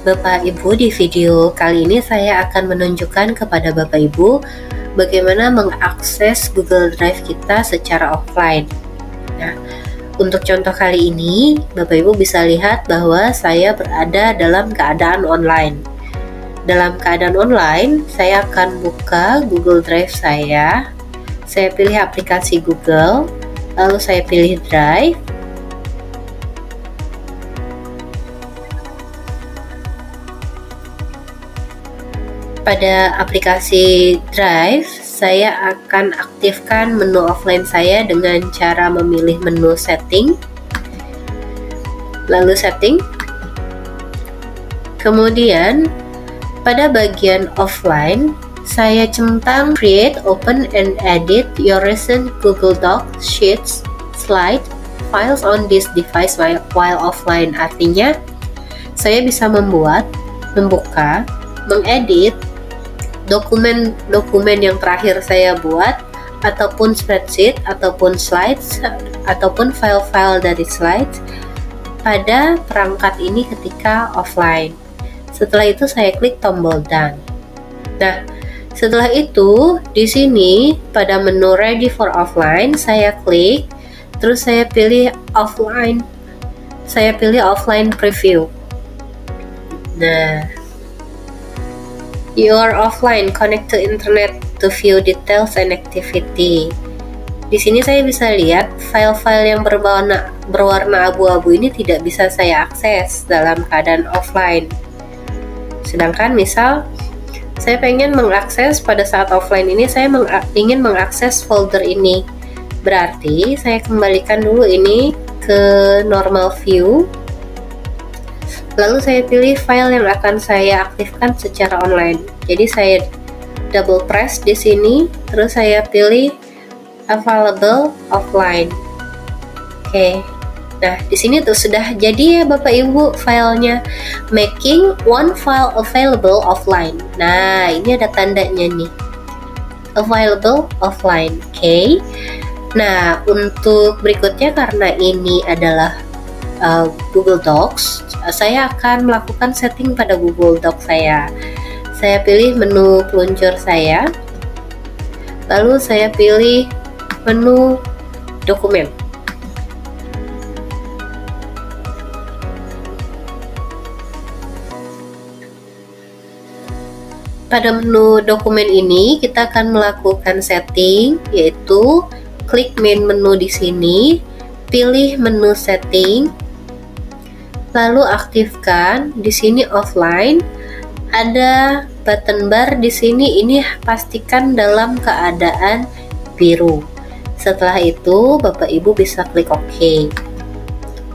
Bapak Ibu, di video kali ini saya akan menunjukkan kepada Bapak Ibu bagaimana mengakses Google Drive kita secara offline. Nah, untuk contoh kali ini, Bapak Ibu bisa lihat bahwa saya berada dalam keadaan online. Dalam keadaan online, saya akan buka Google Drive saya. Saya pilih aplikasi Google, lalu saya pilih Drive. Pada aplikasi Drive, saya akan aktifkan menu offline saya dengan cara memilih menu setting, lalu setting. Kemudian pada bagian offline, saya centang create, open, and edit your recent Google Docs, Sheets, Slide, files on this device while offline. Artinya, saya bisa membuka, mengedit dokumen yang terakhir saya buat, ataupun spreadsheet, ataupun slides, ataupun file-file dari slides pada perangkat ini ketika offline. Setelah itu saya klik tombol done. Nah, setelah itu di sini pada menu ready for offline saya klik, terus saya pilih offline. Saya pilih offline preview. Nah, you are offline, connect to internet to view details and activity. Di sini saya bisa lihat file-file yang berwarna abu-abu ini tidak bisa saya akses dalam keadaan offline. Sedangkan misal saya pengen mengakses pada saat offline ini, saya ingin mengakses folder ini. Berarti saya kembalikan dulu ini ke normal view. Lalu saya pilih file yang akan saya aktifkan secara online. Jadi saya double press di sini, terus saya pilih available offline. Oke. Nah, di sini tuh sudah jadi ya Bapak Ibu filenya, making one file available offline. Nah, ini ada tandanya nih. Available offline. Oke. Nah, untuk berikutnya karena ini adalah Google Docs, saya akan melakukan setting pada Google Docs saya. Saya pilih menu peluncur saya, lalu saya pilih menu dokumen. Pada menu dokumen ini kita akan melakukan setting, yaitu klik main menu di sini, pilih menu setting, lalu aktifkan di sini offline. Ada button bar di sini, ini pastikan dalam keadaan biru. Setelah itu Bapak Ibu bisa klik OK.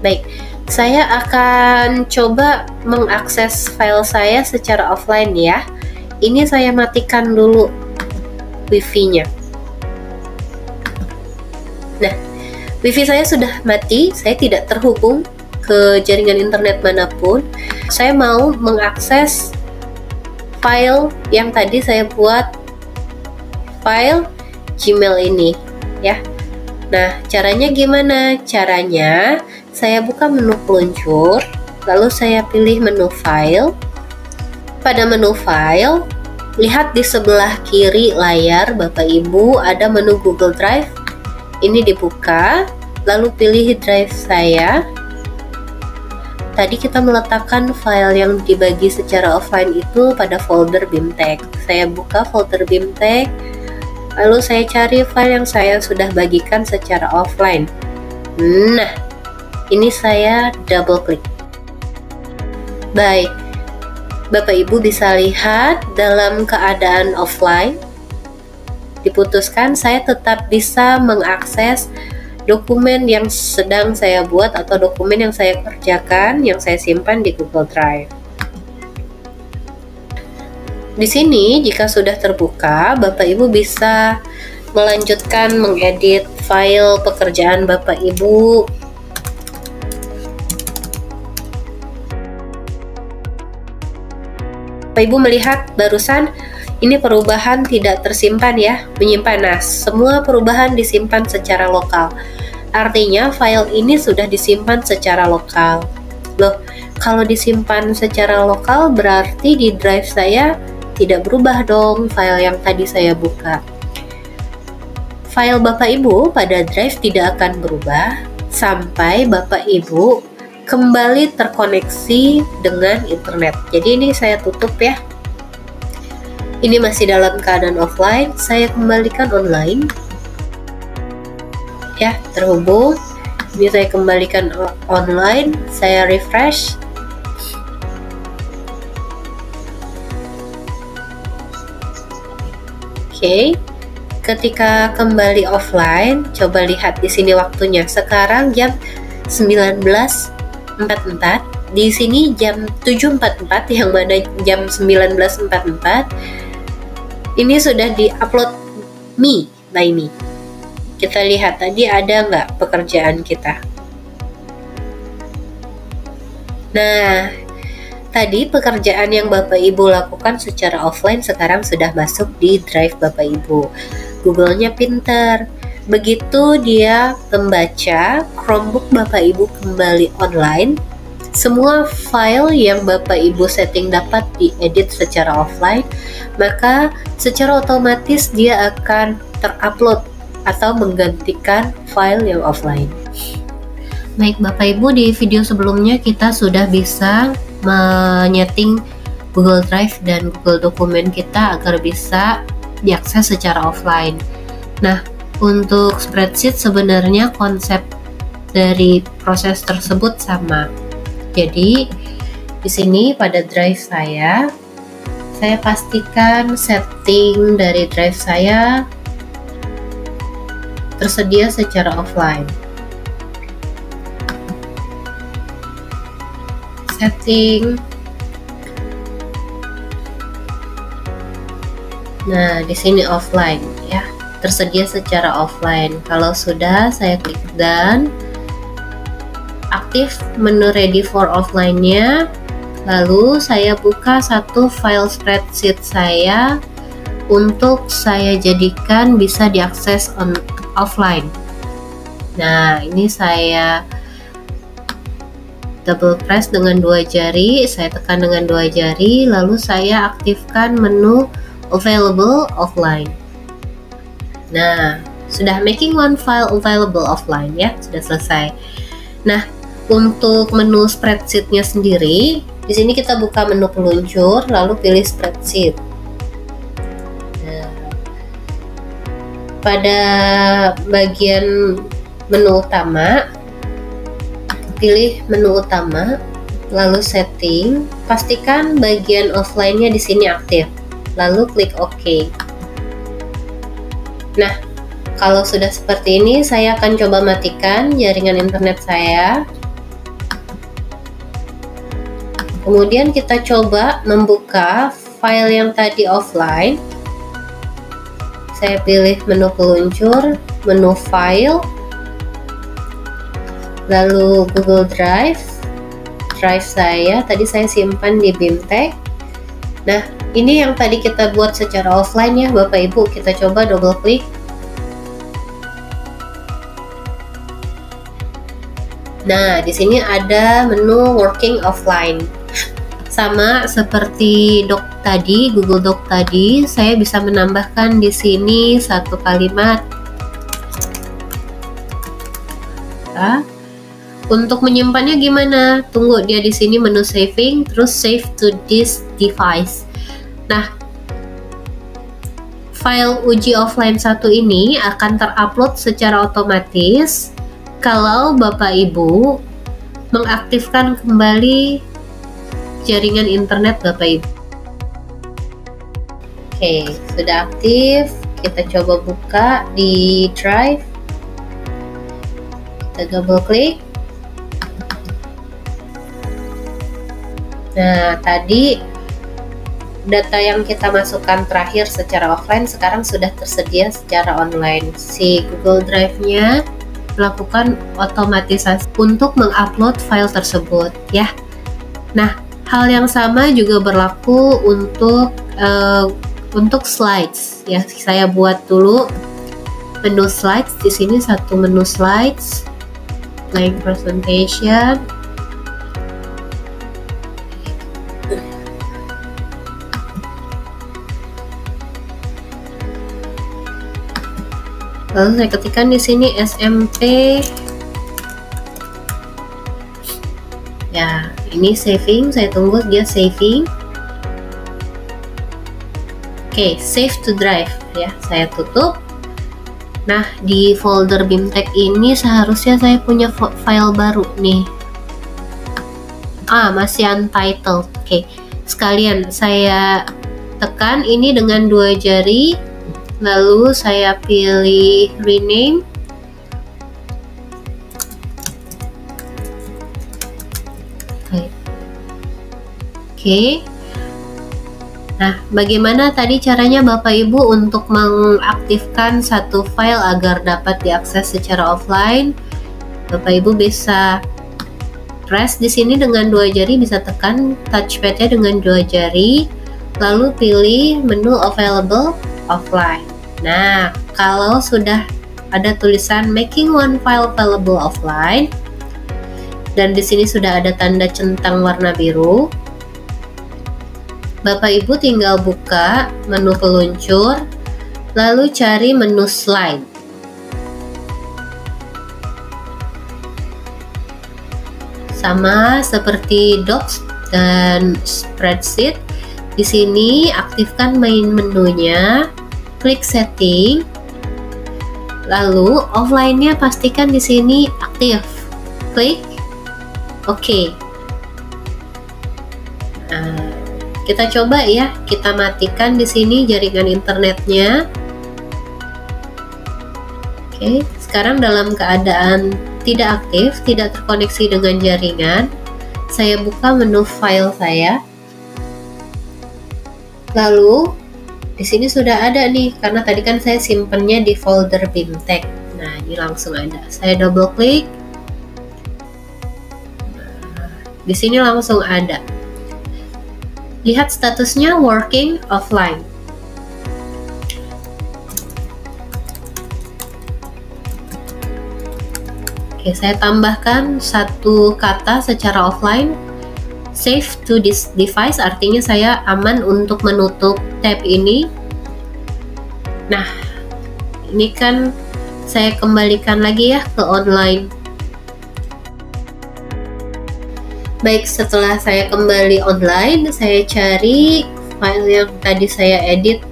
Baik, saya akan coba mengakses file saya secara offline ya. Ini saya matikan dulu wifi-nya. Nah, wifi saya sudah mati, saya tidak terhubung ke jaringan internet manapun. Saya mau mengakses file yang tadi saya buat, file Gmail ini ya. Nah, caranya gimana? Caranya saya buka menu peluncur, lalu saya pilih menu file. Pada menu file, lihat di sebelah kiri layar Bapak Ibu ada menu Google Drive. Ini dibuka, lalu pilih drive saya. Tadi kita meletakkan file yang dibagi secara offline itu pada folder BIMTeX. Saya buka folder BIMTeX, lalu saya cari file yang saya sudah bagikan secara offline. Nah, ini saya double klik. Baik, Bapak Ibu bisa lihat dalam keadaan offline, diputuskan saya tetap bisa mengakses dokumen yang sedang saya buat atau dokumen yang saya kerjakan, yang saya simpan di Google Drive. Di sini jika sudah terbuka, Bapak Ibu bisa melanjutkan mengedit file pekerjaan Bapak Ibu. Bapak Ibu melihat barusan ini perubahan tidak tersimpan ya, menyimpan. Nah, semua perubahan disimpan secara lokal. Artinya file ini sudah disimpan secara lokal. Loh, kalau disimpan secara lokal berarti di drive saya tidak berubah dong file yang tadi saya buka. File Bapak Ibu pada drive tidak akan berubah sampai Bapak Ibu kembali terkoneksi dengan internet. Jadi ini saya tutup ya. Ini masih dalam keadaan offline, saya kembalikan online. Ya, terhubung. Ini saya kembalikan online, saya refresh. Oke. Ketika kembali offline, coba lihat di sini waktunya. Sekarang jam 19.44. Di sini jam 7.44, yang mana jam 19.44. Ini sudah di-upload by me. Kita lihat tadi ada nggak pekerjaan kita. Nah, tadi pekerjaan yang Bapak Ibu lakukan secara offline sekarang sudah masuk di drive Bapak Ibu. Google-nya pinter. Begitu dia membaca Chromebook Bapak Ibu kembali online, semua file yang Bapak Ibu setting dapat diedit secara offline, maka secara otomatis dia akan terupload atau menggantikan file yang offline. Baik Bapak Ibu, di video sebelumnya kita sudah bisa menyeting Google Drive dan Google Dokumen kita agar bisa diakses secara offline. Nah, untuk spreadsheet sebenarnya konsep dari proses tersebut sama. Jadi di sini pada drive saya pastikan setting dari drive saya tersedia secara offline. Setting. Nah, di sini offline ya, tersedia secara offline. Kalau sudah, saya klik done. Aktif menu ready for offline-nya. Lalu saya buka satu file spreadsheet saya untuk saya jadikan bisa diakses offline. Nah, ini saya double press dengan 2 jari, saya tekan dengan 2 jari, lalu saya aktifkan menu available offline. Nah, sudah making one file available offline ya, sudah selesai. Nah, untuk menu spreadsheet-nya sendiri, di sini kita buka menu peluncur, lalu pilih spreadsheet. Nah, pada bagian menu utama, pilih menu utama, lalu setting, pastikan bagian offline-nya di sini aktif. Lalu klik OK. Nah, kalau sudah seperti ini, saya akan coba matikan jaringan internet saya. Kemudian kita coba membuka file yang tadi offline. Saya pilih menu peluncur, menu file, lalu Google Drive. Drive saya tadi saya simpan di BIMTech. Nah, ini yang tadi kita buat secara offline ya Bapak Ibu, kita coba double klik. Nah, di sini ada menu working offline. Sama seperti Doc tadi, Google Doc tadi, saya bisa menambahkan di sini satu kalimat. Nah, untuk menyimpannya gimana? Tunggu, dia di sini menu saving, terus save to this device. Nah, file uji offline 1 ini akan terupload secara otomatis kalau Bapak Ibu mengaktifkan kembali jaringan internet Bapak Ibu. Oke, sudah aktif. Kita coba buka di Drive. Kita double klik. Nah, tadi data yang kita masukkan terakhir secara offline sekarang sudah tersedia secara online. Si Google Drive-nya melakukan otomatisasi untuk mengupload file tersebut ya. Nah, hal yang sama juga berlaku untuk slides ya. Saya buat dulu menu slides. Di sini satu menu slides, blank presentation. Lalu saya ketikkan di sini SMP. Ya, ini saving, saya tunggu dia saving. Oke, save to drive ya, saya tutup. Nah, di folder BIMTeX ini seharusnya saya punya file baru nih. Masih untitled. Oke, sekalian saya tekan ini dengan 2 jari, lalu saya pilih rename. Oke. Nah, bagaimana tadi caranya Bapak Ibu untuk mengaktifkan satu file agar dapat diakses secara offline? Bapak Ibu bisa press di sini dengan 2 jari, bisa tekan touchpadnya dengan 2 jari, lalu pilih menu available offline. Nah, kalau sudah ada tulisan making one file available offline dan di sini sudah ada tanda centang warna biru, Bapak Ibu tinggal buka menu peluncur, lalu cari menu slide. Sama seperti Docs dan Spreadsheet, di sini aktifkan main menunya, klik setting, lalu offline-nya pastikan di sini aktif. Klik OK. Nah, kita coba ya, kita matikan di sini jaringan internetnya. Oke, sekarang dalam keadaan tidak aktif, tidak terkoneksi dengan jaringan, saya buka menu file saya. Lalu di sini sudah ada nih, karena tadi kan saya simpennya di folder BIMTeX. Nah, ini langsung ada. Saya double klik. Nah, di sini langsung ada. Lihat statusnya working offline. Oke, saya tambahkan satu kata secara offline. Save to this device, artinya saya aman untuk menutup tab ini. Nah, ini kan saya kembalikan lagi ya ke online. Baik, setelah saya kembali online, saya cari file yang tadi saya edit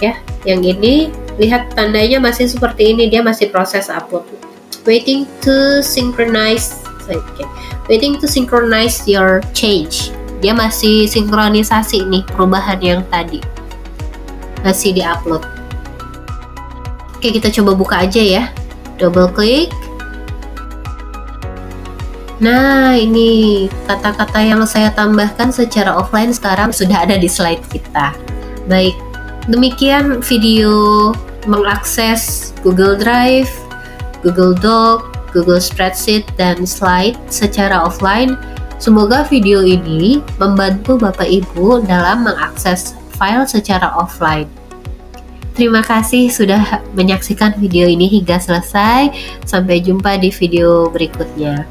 ya, yang ini. Lihat tandanya masih seperti ini, dia masih proses upload. Waiting to synchronize. Waiting to synchronize your change. Dia masih sinkronisasi nih perubahan yang tadi, masih di-upload. Oke, kita coba buka aja ya. Double klik. Nah, ini kata-kata yang saya tambahkan secara offline sekarang sudah ada di slide kita. Baik, demikian video mengakses Google Drive, Google Doc, Google Spreadsheet, dan slide secara offline. Semoga video ini membantu Bapak Ibu dalam mengakses file secara offline. Terima kasih sudah menyaksikan video ini hingga selesai. Sampai jumpa di video berikutnya.